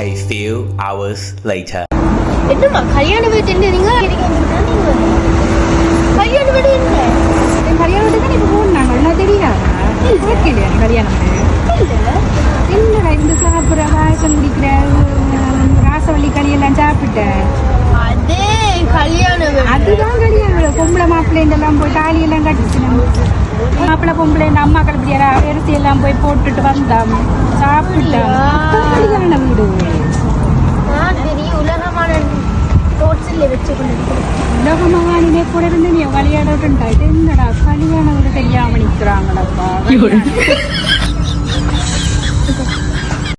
A few hours later. என்னம்மா கல்யாண வீட்டு நீங்க கல்யாண வீடு என்ன கல்யாண வீடு தான் இப்போ போனாங்க எல்லாம் தெரியாதா இல்லையா கல்யாணம் இல்லைடா இந்த சாப்பிட்ற பாயசம் குடிக்கிற ராசவள்ளி களியெல்லாம் சாப்பிட்டேன் அதே கல்யாண வீடு அதுதான் கல்யாண வீடு பொம்பளை மாப்பிள்ளைண்டெல்லாம் போய் தாலியெல்லாம் கட்டிச்சு மாப்பிள்ளை பொம்பளை இந்த அம்மா கலப்பிடியா அரிசி எல்லாம் போய் போட்டுட்டு வந்தாம் சாப்பிட்டாங்க கல்யாண வீடு பெரிய உலகமான ரோட்ஸில் வச்சு கொண்டு உலகமானிலே கூட இருந்து நீ கல்யாணம் என்னடா கல்யாணம் வீடு தெரியாம நிற்கிறாங்களப்பா